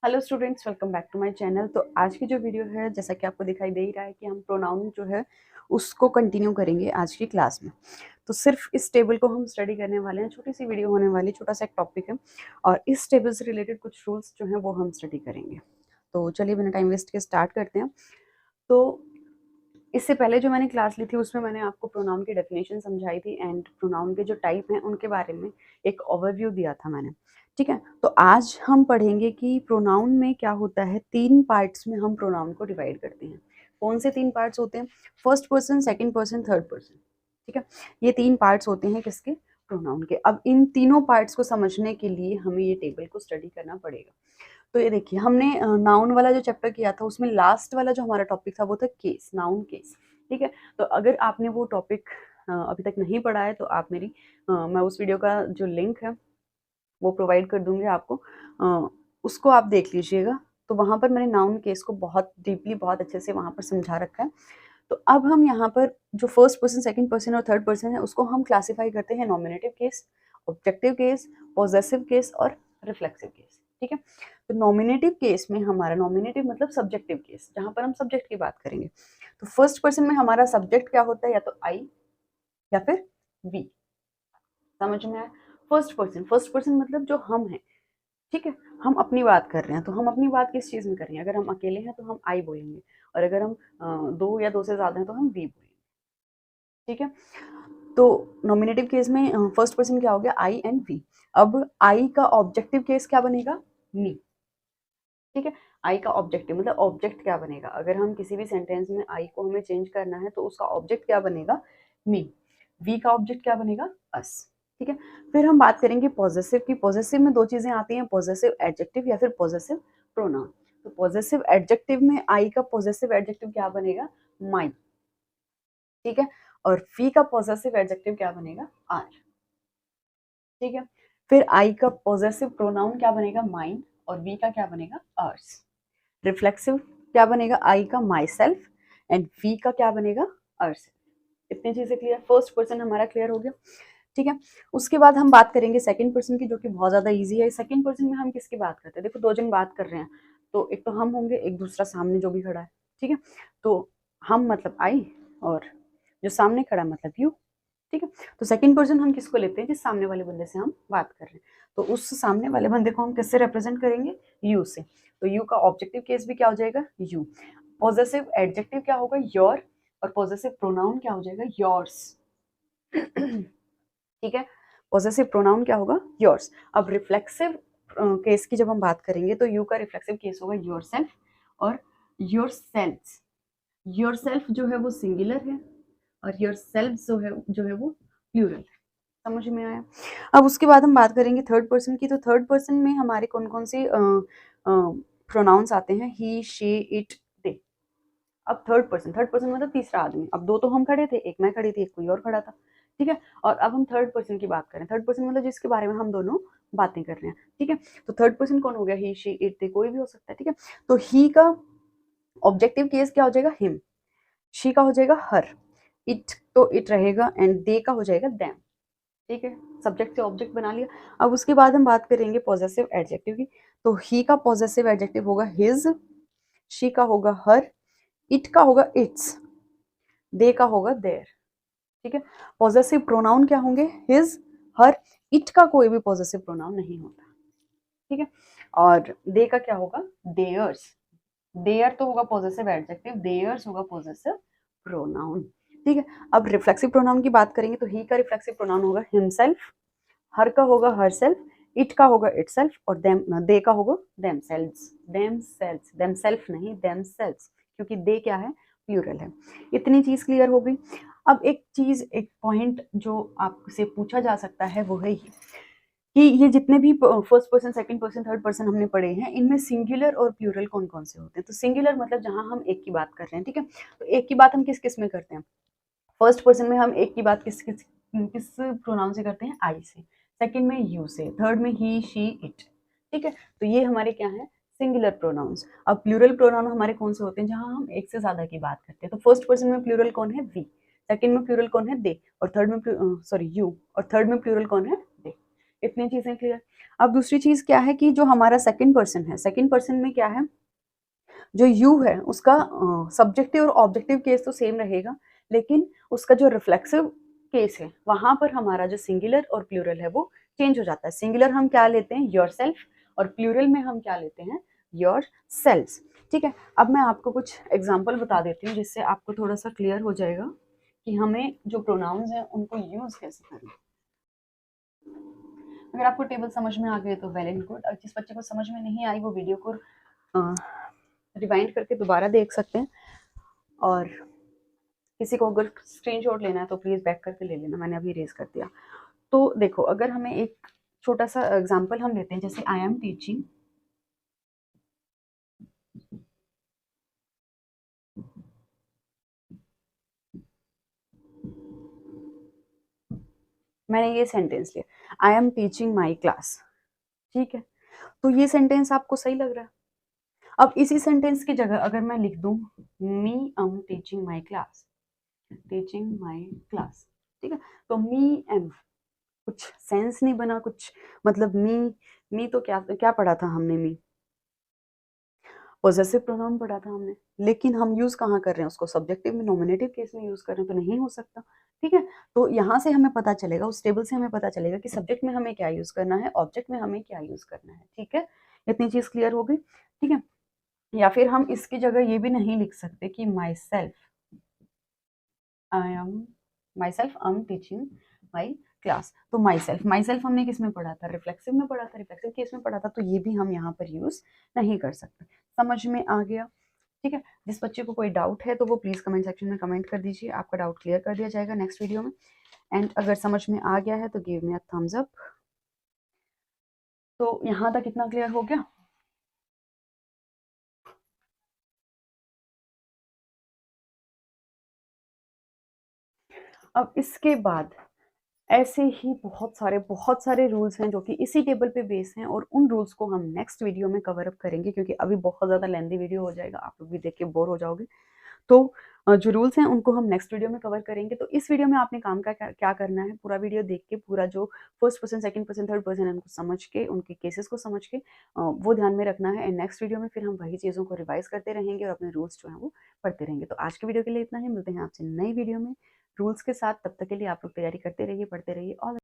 Hello students, welcome back to my channel. तो आज की जो वीडियो है, जैसा कि आपको दिखाई दे ही रहा है कि हम प्रोनाउन जो है उसको कंटिन्यू करेंगे आज की क्लास में। तो सिर्फ इस टेबल को हम स्टडी करने वाले हैं। छोटी सी वीडियो होने वाली, छोटा सा एक टॉपिक है और इस टेबल से रिलेटेड कुछ रूल्स जो हैं वो हम स्टडी करेंगे। तो चलिए बिना टाइम वेस्ट के स्टार्ट करते हैं। तो इससे पहले जो मैंने क्लास ली थी उसमें मैंने आपको प्रोनाउन की डेफिनेशन समझाई थी एंड प्रोनाउन के जो टाइप हैं उनके बारे में एक ओवरव्यू दिया था मैंने। ठीक है, तो आज हम पढ़ेंगे कि प्रोनाउन में क्या होता है। 3 पार्ट्स में हम प्रोनाउन को डिवाइड करते हैं। कौन से 3 पार्ट्स होते हैं? First person, second person, third person. ठीक है, ये 3 पार्ट्स होते हैं किसके? प्रोनाउन के। अब इन तीनों पार्ट्स को समझने के लिए हमें ये टेबल को स्टडी करना पड़ेगा। तो ये देखिए, हमने नाउन वाला जो चैप्टर किया था उसमें लास्ट वाला जो हमारा टॉपिक था वो था केस, नाउन केस। ठीक है, तो अगर आपने वो टॉपिक अभी तक नहीं पढ़ा है तो आप मैं उस वीडियो का जो लिंक है वो प्रोवाइड कर दूंगी आपको। उसको आप देख लीजिएगा। तो वहाँ पर मैंने नाउन केस को बहुत डीपली, बहुत अच्छे से वहाँ पर समझा रखा है। तो अब हम यहाँ पर जो फर्स्ट पर्सन, सेकंड पर्सन और थर्ड पर्सन है उसको हम क्लासिफाई करते हैं nominative case, objective case, possessive case और रिफ्लेक्सिव केस। ठीक है, तो नॉमिनेटिव केस में हमारा, नॉमिनेटिव मतलब सब्जेक्टिव केस, जहां पर हम सब्जेक्ट की बात करेंगे। तो फर्स्ट पर्सन में हमारा सब्जेक्ट क्या होता है? या तो आई या फिर वी। समझ में आया? फर्स्ट पर्सन मतलब जो हम हैं। ठीक है, हम अपनी बात कर रहे हैं तो हम अपनी बात किस चीज में कर रहे हैं? अगर हम अकेले हैं तो हम आई बोलेंगे और अगर हम दो या दो से ज्यादा हैं तो हम वी बोलेंगे। ठीक है, तो नॉमिनेटिव केस में फर्स्ट पर्सन क्या हो गया? आई एंड वी। अब आई का ऑब्जेक्टिव केस क्या बनेगा? मी। ठीक है, आई का ऑब्जेक्टिव मतलब ऑब्जेक्ट क्या बनेगा? अगर हम किसी भी सेंटेंस में आई को हमें चेंज करना है तो उसका ऑब्जेक्ट क्या बनेगा? मी। वी का ऑब्जेक्ट क्या बनेगा? अस। ठीक है, फिर हम बात करेंगे पॉजेसिव की। पॉजेसिव में दो चीजें आती हैं, पॉजेसिव एडजेक्टिव या फिर पॉजेसिव प्रोनाउन। तो पॉजेसिव एडजेक्टिव में आई का पॉजेसिव एडजेक्टिव क्या बनेगा? माई। ठीक है, और वी का पॉजेसिव एडजेक्टिव क्या बनेगा? आर। ठीक है, फिर आई का पॉजेसिव प्रोनाउन क्या बनेगा? माइन। और वी का क्या बनेगा? आर्स। रिफ्लेक्सिव क्या बनेगा? आई का माई सेल्फ एंड वी का क्या बनेगा? अर्स। इतनी चीजें क्लियर? फर्स्ट पर्सन हमारा क्लियर हो गया। ठीक है, उसके बाद हम बात करेंगे सेकंड पर्सन की, जो कि बहुत ज्यादा इजी है। सेकंड पर्सन में हम किसकी बात करते हैं? देखो, दो जन बात कर रहे हैं तो एक तो हम होंगे, एक दूसरा सामने जो भी खड़ा है। ठीक है, तो हम मतलब आई और जो सामने खड़ा मतलब यू। ठीक है, तो सेकंड पर्सन हम किसको लेते हैं? जिस सामने वाले बंदे से हम बात कर रहे हैं। तो उस सामने वाले बंदे को हम किससे रिप्रेजेंट करेंगे? यू से। तो यू का ऑब्जेक्टिव केस भी क्या हो जाएगा? यू। पॉजेसिव एडजेक्टिव क्या होगा? योर। और पॉजेसिव प्रोनाउन क्या हो जाएगा? योर्स। ठीक है, पॉजेसिव प्रोनाउन क्या होगा? योर्स। अब रिफ्लेक्सिव केस की जब हम बात करेंगे तो यू का रिफ्लेक्सिव केस होगा योरसेल्फ और योरसेल्व्स। योरसेल्फ जो है वो सिंगुलर है और योरसेल्फ जो है वो प्लूरल है। समझ में आया? अब उसके बाद हम बात करेंगे थर्ड पर्सन की। तो थर्ड पर्सन में हमारे कौन कौन से प्रोनाउंस आते हैं? ही, शी, इट, दे। अब थर्ड पर्सन मतलब तीसरा आदमी। अब दो तो हम खड़े थे, एक मैं खड़ी थी, एक कोई और खड़ा था। ठीक है, और अब हम थर्ड पर्सन की बात करें। थर्ड पर्सन मतलब जिसके बारे में हम दोनों बातें कर रहे हैं। ठीक है, तो थर्ड पर्सन कौन हो गया? ही, शी, इट, दे, कोई भी हो सकता है। ठीक है, तो ही का ऑब्जेक्टिव केस क्या हो जाएगा? हिम। शी का हो जाएगा हर। इट तो इट रहेगा एंड दे का हो जाएगा देम। ठीक है, सब्जेक्ट से ऑब्जेक्ट बना लिया। अब उसके बाद हम बात करेंगे पॉजेसिव एडजेक्टिव की। तो ही का पॉजेसिव एडजेक्टिव होगा हिज, शी का होगा हर, इट का होगा इट्स, दे का होगा देयर। ठीक है, पॉजेसिव प्रोनाउन क्या होंगे? हिज, हर, इट का कोई भी पॉजेसिव प्रोनाउन नहीं होता। ठीक है, और दे का क्या होगा? देयर्स। देयर तो होगा पॉजेसिव एडजेक्टिव, देयर्स होगा पॉजेसिव प्रोनाउन। ठीक है, अब रिफ्लेक्सिव प्रोनाउन की बात करेंगे तो ही का रिफ्लेक्सिव प्रोनाउन होगा हिमसेल्फ, हर का होगा हर सेल्फ, इट का होगा इट सेल्फ और दे का होगा them selves. Them selves, them self नहीं, देम सेल्व्स, क्योंकि दे क्या है? प्लूरल है। इतनी चीज क्लियर हो गई। अब एक चीज, एक पॉइंट जो आपसे पूछा जा सकता है वो है कि ये जितने भी first person, second person, third person हमने पढ़े हैं, इनमें सिंगुलर और प्लूरल कौन कौन से होते हैं? तो सिंगुलर मतलब जहां हम एक की बात कर रहे हैं। ठीक है, तो एक की बात हम किस किस में करते हैं? फर्स्ट पर्सन में हम एक की बात किस किस किस प्रोनाउन से करते हैं? आई से। सेकंड में यू से। थर्ड में ही, शी, इट। ठीक है, तो ये हमारे क्या है? Singular pronouns. अब प्लूरल प्रोनाउन हमारे कौन से होते हैं? जहां हम एक से ज्यादा की बात करते हैं। तो फर्स्ट पर्सन में प्लूरल कौन है? वी। सेकंड में प्लूरल कौन है? दे। और थर्ड में यू। और थर्ड में प्लूरल कौन है? दे। इतनी चीजें क्लियर। अब दूसरी चीज क्या है कि जो हमारा सेकंड पर्सन है, सेकंड पर्सन में क्या है, जो यू है उसका सब्जेक्टिव और ऑब्जेक्टिव केस तो सेम रहेगा, लेकिन उसका जो रिफ्लेक्सिव केस है वहां पर हमारा जो सिंगुलर और प्लूरल है वो चेंज हो जाता है। सिंगुलर हम क्या लेते हैं, योर सेल्फ, और प्लूरल में हम क्या लेते हैं, योर सेल्स। ठीक है, अब मैं आपको कुछ एग्जाम्पल बता देती हूँ जिससे आपको थोड़ा सा क्लियर हो जाएगा कि हमें जो प्रोनाउंस हैं उनको यूज कैसे करना। अगर आपको टेबल समझ में आ गए तो वेल एंड गुड, और जिस बच्चे को समझ में नहीं आई वो वीडियो को रिवाइंड करके दोबारा देख सकते हैं, और किसी को अगर स्क्रीनशॉट लेना है तो प्लीज बैक करके ले लेना, मैंने अभी रेज कर दिया। तो देखो, अगर हमें एक छोटा सा एग्जांपल हम लेते हैं, जैसे आई एम टीचिंग, मैंने ये सेंटेंस लिया, I am teaching my class. ठीक है, तो ये सेंटेंस आपको सही लग रहा है। अब इसी सेंटेंस की जगह अगर मैं लिख दूं me am teaching my class, teaching my class, ठीक है, तो मी एम कुछ सेंस नहीं बना, कुछ मतलब मी तो क्या क्या पढ़ा था हमने, मी पॉजेसिव प्रोनाउन पढ़ा था हमने, लेकिन हम यूज कहाँ कर रहे हैं उसको, सब्जेक्टिव में, नॉमिनेटिव केस में यूज कर रहे हैं, तो नहीं हो सकता। ठीक है, तो यहाँ से हमें पता चलेगा, उस टेबल से हमें पता चलेगा कि सब्जेक्ट में हमें क्या यूज करना है, ऑब्जेक्ट में हमें क्या यूज करना है। ठीक है, इतनी चीज क्लियर हो गई। ठीक है, या फिर हम इसकी जगह ये भी नहीं लिख सकते कि my self, I am my self I am teaching my class. तो माई सेल्फ हमने किस में पढ़ा था, रिफ्लेक्सिव में पढ़ा था, रिफ्लेक्सिव केस में पढ़ा था, तो ये भी हम यहाँ पर यूज नहीं कर सकते। समझ में आ गया? ठीक है, जिस बच्चे को कोई डाउट है तो वो प्लीज कमेंट सेक्शन में कमेंट कर दीजिए, आपका डाउट क्लियर कर दिया जाएगा नेक्स्ट वीडियो में। एंड अगर समझ में आ गया है तो give me a thumbs up. तो यहाँ तक कितना क्लियर हो गया? अब इसके बाद ऐसे ही बहुत सारे रूल्स हैं जो कि इसी टेबल पे बेस हैं, और उन रूल्स को हम नेक्स्ट वीडियो में कवर अप करेंगे, क्योंकि अभी बहुत ज़्यादा लेंथी वीडियो हो जाएगा, आप लोग भी देख के बोर हो जाओगे। तो जो रूल्स हैं उनको हम नेक्स्ट वीडियो में कवर करेंगे। तो इस वीडियो में आपने काम का क्या करना है, पूरा वीडियो देख के पूरा जो first person, second person, third person है उनको समझ के, उनके केसेस को समझ के वो ध्यान में रखना है। एंड नेक्स्ट वीडियो में फिर हम वही चीज़ों को रिवाइज करते रहेंगे और अपने रूल्स जो हैं वो पढ़ते रहेंगे। तो आज के वीडियो के लिए इतना ही, मिलते हैं आपसे नई वीडियो में रूल्स के साथ। तब तक के लिए आप लोग तैयारी करते रहिए, पढ़ते रहिए। ऑल